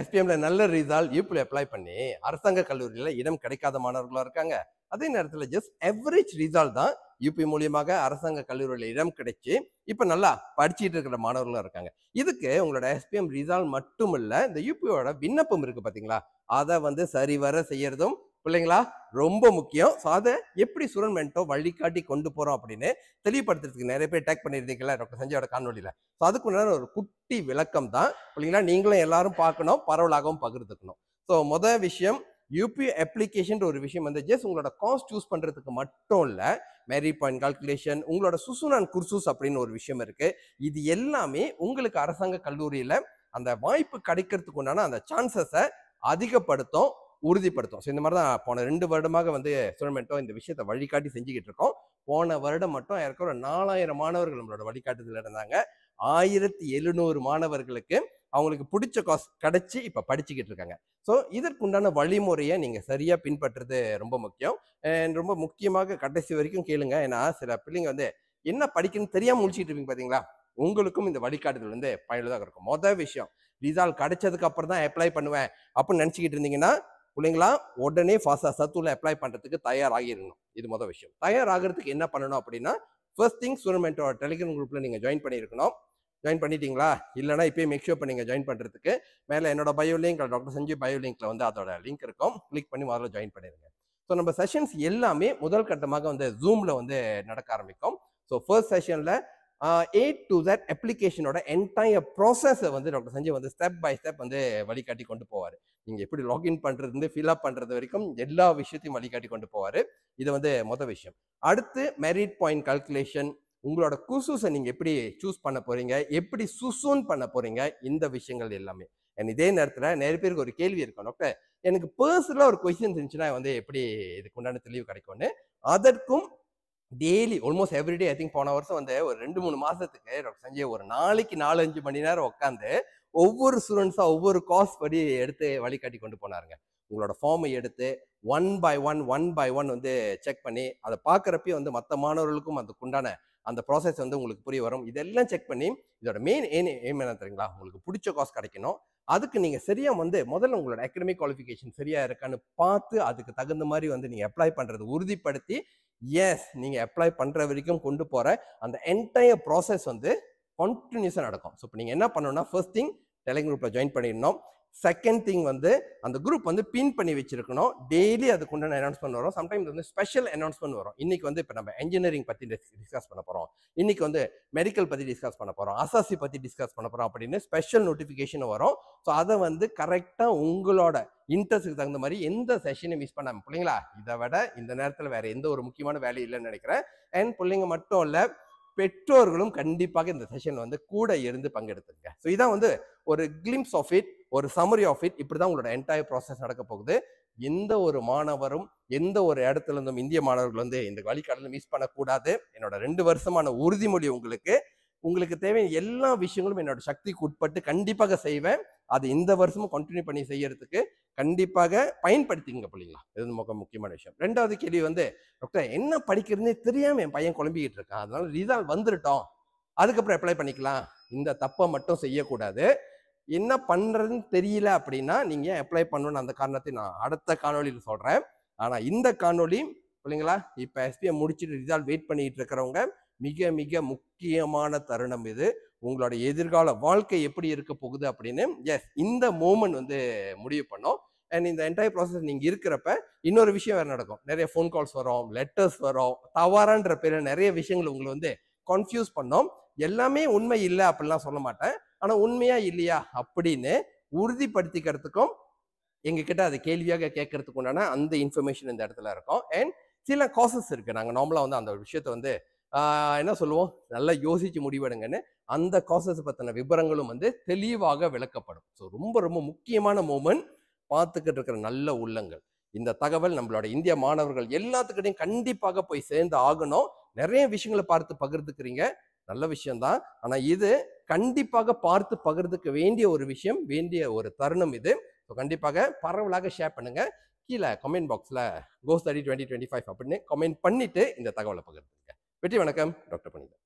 எஸ்பிஎம்ல நல்ல result யூபில apply பண்ணி அரசாங்க கல்லூரியில இடம் கிடைக்காத மாணவர்களா இருக்காங்க. அதே நேரத்தில் ஜஸ்ட் எவரேஜ் ரிசல்ட் தான் யூபி மூலியமாக அரசாங்க கல்லூரியில் இடம் கிடைச்சு இப்ப நல்லா படிச்சுட்டு இருக்கிற மாணவர்களும் இருக்காங்க. இதுக்கு உங்களோட எஸ்பிஎம் ரிசல்ட் மட்டும் இல்ல, இந்த யூபியோட விண்ணப்பம் இருக்கு பாத்தீங்களா, அதை வந்து சரிவர செய்யறதும் பிள்ளைங்களா ரொம்ப முக்கியம். ஸோ அதை எப்படி ஸ்டூடெண்ட் மென்டோ வழிகாட்டி கொண்டு போறோம் அப்படின்னு தெளிவுபடுத்துறதுக்கு நிறைய பேர் டேக் பண்ணியிருந்தீங்களா டாக்டர் சஞ்சயோட காணொலியில. ஸோ அதுக்குண்டான ஒரு குட்டி விளக்கம் தான் பிள்ளைங்களா நீங்களும் எல்லாரும் பார்க்கணும், பரவலாகவும் பகிர்ந்துக்கணும். ஸோ மொதல் விஷயம், யூபி அப்ளிகேஷன் ஒரு விஷயம் வந்து ஜஸ்ட் உங்களோட காஸ்ட் சூஸ் பண்றதுக்கு மட்டும் இல்ல, மெரிட் பாயிண்ட் கால்குலேஷன், உங்களோட சுசுனான் குர்சூஸ் அப்படின்னு ஒரு விஷயம் இருக்கு. இது எல்லாமே உங்களுக்கு அரசாங்க கல்லூரியில அந்த வாய்ப்பு கிடைக்கிறதுக்கு உண்டான அந்த சான்சஸை அதிகப்படுத்தும், உறுதிப்படுத்தும். ஸோ இந்த மாதிரி தான் போன 2 வருடமாக வந்து ஸ்டூடெண்ட்டோ இந்த விஷயத்தை வழிகாட்டி செஞ்சுக்கிட்டு இருக்கோம். போன வருடம் மட்டும் ஏற்கனவே ஒரு 4000 மாணவர்கள் நம்மளோட வழிகாட்டுதல் இருந்தாங்க. 1700 மாணவர்களுக்கு அவங்களுக்கு பிடிச்ச காசு கிடைச்சி இப்ப படிச்சுக்கிட்டு இருக்காங்க. ஸோ இதற்குண்டான வழிமுறையை நீங்க சரியா பின்பற்றுறது ரொம்ப முக்கியம். ரொம்ப முக்கியமாக கடைசி வரைக்கும் கேளுங்க. ஏன்னா சில பிள்ளைங்க வந்து என்ன படிக்கணும்னு தெரியாம முடிச்சுட்டு இருப்பீங்க பாத்தீங்களா, உங்களுக்கும் இந்த வழிகாட்டுதல் வந்து பயனுள்ளதாக இருக்கும். மொதல் விஷயம், ரிசல்ட் கிடைச்சதுக்கு அப்புறம் தான் அப்ளை பண்ணுவேன் அப்படின்னு நினைச்சுக்கிட்டு இருந்தீங்கன்னா பிள்ளைங்களா உடனே ஃபாஸ்டா சத்துள்ள அப்ளை பண்றதுக்கு தயாராகிடணும். இது மொதல் விஷயம். தயாராகிறதுக்கு என்ன பண்ணணும் அப்படின்னா, ஃபர்ஸ்ட் திங் ஸ்டூடெண்ட் டெலிகிராம் குரூப்ல நீங்க ஜாயின் பண்ணியிருக்கணும். ஜாயின் பண்ணிட்டீங்களா? இல்லைனா இப்பயே மேக் ஷூர் பண்ணுங்க ஜாயின் பண்றதுக்கு. மேல என்னோட bio link, doctor Sanjeev bio லிங்க்ல வந்து அதோட லிங்க் இருக்கும். கிளிக் பண்ணி முதல்ல ஜாயின் பண்ணிருங்க. ஸோ நம்ம செஷன்ஸ் எல்லாமே முதல் கட்டமாக வந்து ஜூம்ல வந்து நடக்க ஆரம்பிக்கும். ஸோ ஃபர்ஸ்ட் செஷன்ல A to Z அப்ளிகேஷனோட என்டையர் ப்ராசஸை வந்து டாக்டர் சஞ்சய் வந்து ஸ்டெப் பை ஸ்டெப் வந்து வழிகாட்டி கொண்டு போவார். நீங்க எப்படி லாகின் பண்றது, ஃபில் அப் பண்றது வரைக்கும் எல்லா விஷயத்தையும் வழிகாட்டி கொண்டு போவாரு. இது வந்து மொதல் விஷயம். அடுத்து மெரிட் பாயிண்ட் கால்குலேஷன், உங்களோட குசூஸை நீங்க எப்படி சூஸ் பண்ண போறீங்க, எப்படி சுசூன் பண்ண போறீங்க, இந்த விஷயங்கள் எல்லாமே. இதே நேரத்துல நிறைய பேருக்கு ஒரு கேள்வி இருக்கும், டாக்டர் எனக்கு பர்சனலா ஒரு கொஸ்டின் இருந்துச்சுன்னா வந்து எப்படி இதுக்கு உண்டான தெளிவு கிடைக்கும்னு. அதற்கும் daily almost everyday I think போன வருஷம் வந்து ஒரு 2-3 மாசத்துக்கு டாக்டர் சஞ்சய் ஒரு நாளைக்கு 4-5 மணி நேரம் உட்காந்து ஒவ்வொரு ஸ்டூடெண்ட்ஸா ஒவ்வொரு காஸ் படி எடுத்து வழிகாட்டி கொண்டு போனாருங்க. உங்களோட ஃபார்மை எடுத்து ஒன் பை ஒன் வந்து செக் பண்ணி அதை பார்க்குறப்பே வந்து மற்ற மாணவர்களுக்கும் அதுக்குண்டான அந்த ப்ராசஸ் வந்து உங்களுக்கு புரிய வரும். இதெல்லாம் செக் பண்ணி இதோட மெயின் எய்ம் என்ன தெரியுங்களா, உங்களுக்கு பிடிச்ச காஸ் கிடைக்கணும். அதுக்கு நீங்க சரியா வந்து முதல்ல உங்களோட அகாடமிக் குவாலிஃபிகேஷன் சரியா இருக்கான்னு பார்த்து அதுக்கு தகுந்த மாதிரி வந்து நீங்க அப்ளை பண்றது உறுதிப்படுத்தி, எஸ் நீங்க அப்ளை பண்ற வரைக்கும் கொண்டு போற அந்த என்டையர் ப்ராசஸ் வந்து கண்டினியூஸா நடக்கும். ஸோ இப்போ நீங்க என்ன பண்ணணும்னா, ஃபர்ஸ்ட் திங் டெலிகிராம் குரூப்ல ஜாயின் பண்ணிடணும். செகண்ட் திங் வந்து அந்த குரூப் வந்து பின் பண்ணி வச்சிருக்கணும். டெய்லி அதுக்கு உண்டான அனௌன்ஸ்மெண்ட் வரும். சம்டைம்ஸ் வந்து ஸ்பெஷல் அனௌன்ஸ்மெண்ட் வரும். இன்னைக்கு வந்து இப்போ நம்ம இன்ஜினியரிங் பத்தி டிஸ்கஸ் பண்ண போறோம், இன்னைக்கு வந்து மெடிக்கல் பத்தி டிஸ்கஸ் பண்ண போறோம், அசாசி பத்தி டிஸ்கஸ் பண்ண போறோம் அப்படின்னு ஸ்பெஷல் நோட்டிபிகேஷன் வரும். ஸோ அதை வந்து கரெக்டா உங்களோட இன்ட்ரெஸ்ட்டுக்கு தகுந்த மாதிரி எந்த செஷனையும் மிஸ் பண்ணாம, பிள்ளைங்களா இதை விட இந்த நேரத்தில் வேற எந்த ஒரு முக்கியமான வேலையும் இல்லைன்னு நினைக்கிறேன். அண்ட் பிள்ளைங்க மட்டும் இல்ல, பெற்றோர்களும் கண்டிப்பாக இந்த செஷன் வந்து கூட இருந்து பங்கெடுத்துங்க. ஸோ இதான் வந்து ஒரு கிளிம்ஸ் ஆஃப் இட், ஒரு சமரி ஆஃப் இட். இப்படிதான் உங்களோட என்டையர் ப்ராசஸ் நடக்க போகுது. எந்த ஒரு மாணவரும் எந்த ஒரு இடத்துல இருந்தும் இந்திய மாணவர்கள் வந்து இந்த வழிகாட்டல மிஸ் பண்ணக்கூடாது. என்னோட 2 வருஷமான உறுதிமொழி உங்களுக்கு. உங்களுக்கு தேவையான எல்லா விஷயங்களும் என்னோட சக்திக்கு உட்பட்டு கண்டிப்பாக செய்வேன். அது இந்த வருஷமும் கண்டினியூ பண்ணி செய்யறதுக்கு கண்டிப்பாக பயன்படுத்திங்க பிள்ளைங்களா. இது மிக முக்கியமான விஷயம். 2வது கேள்வி வந்து, டாக்டர் என்ன படிக்கிறதுனே தெரியாம என் பையன் குழம்பிக்கிட்டு இருக்கான், அதனால ரிசல்ட் வந்துட்டோம் அதுக்கப்புறம் அப்ளை பண்ணிக்கலாம். இந்த தப்பை மட்டும் செய்யக்கூடாது. என்ன பண்றதுன்னு தெரியல அப்படின்னா நீங்க அப்ளை பண்ணணும்னு அந்த காரணத்தை நான் அடுத்த காணொலியில் சொல்றேன். ஆனா இந்த காணொலி பிள்ளைங்களா, இப்ப எஸ்பிஎம் முடிச்சுட்டு ரிசல்ட் வெயிட் பண்ணிட்டு இருக்கிறவங்க மிக மிக முக்கியமான தருணம் இது. உங்களோட எதிர்கால வாழ்க்கை எப்படி இருக்க போகுது அப்படின்னு எஸ் இந்த மூமெண்ட் வந்து முடிவு பண்ணும். அண்ட் இந்த என்டையர் ப்ராசஸ் நீங்க இருக்கிறப்ப இன்னொரு விஷயம் வேற நடக்கும். நிறைய ஃபோன் கால்ஸ் வரும், லெட்டர்ஸ் வரும், தவறான்ற பேர்ல நிறைய விஷயங்கள் உங்களை வந்து கன்ஃபியூஸ் பண்ணோம். எல்லாமே உண்மை இல்லை அப்படிலாம் சொல்ல மாட்டேன். ஆனா உண்மையா இல்லையா அப்படின்னு உறுதிப்படுத்திக்கிறதுக்கும் எங்ககிட்ட அது கேள்வியாக கேட்கறதுக்கு உண்டான அந்த இன்ஃபர்மேஷன் இந்த இடத்துல இருக்கும். அண்ட் சில காசஸ் இருக்கு. நாங்க நார்மலா வந்து அந்த விஷயத்த வந்து என்ன சொல்லுவோம், நல்லா யோசிச்சு முடிவெடுங்கன்னு. அந்த காசஸ் பத்தின விவரங்களும் வந்து தெளிவாக விளக்கப்படும். ஸோ ரொம்ப ரொம்ப முக்கியமான மூமெண்ட். பார்த்துக்கிட்டு இருக்கிற நல்ல உள்ளங்கள், இந்த தகவல் நம்மளோட இந்திய மாணவர்கள் எல்லாத்துக்கிட்டையும் கண்டிப்பாக போய் சேர்ந்து ஆகணும். நிறைய விஷயங்களை பார்த்து பகிர்ந்துக்கிறீங்க, நல்ல விஷயம்தான். ஆனா இது கண்டிப்பாக பார்த்து பகிர்ந்துக்க வேண்டிய ஒரு விஷயம், வேண்டிய ஒரு தருணம் இது. கண்டிப்பாக பரவலாக ஷேர் பண்ணுங்க. கீழே கமெண்ட் பாக்ஸ்ல Go Study 2025 அப்படின்னு கமெண்ட் பண்ணிட்டு இந்த தகவலை பகிர்ந்துங்க. வெற்றி வணக்கம், டாக்டர் புனிதன்.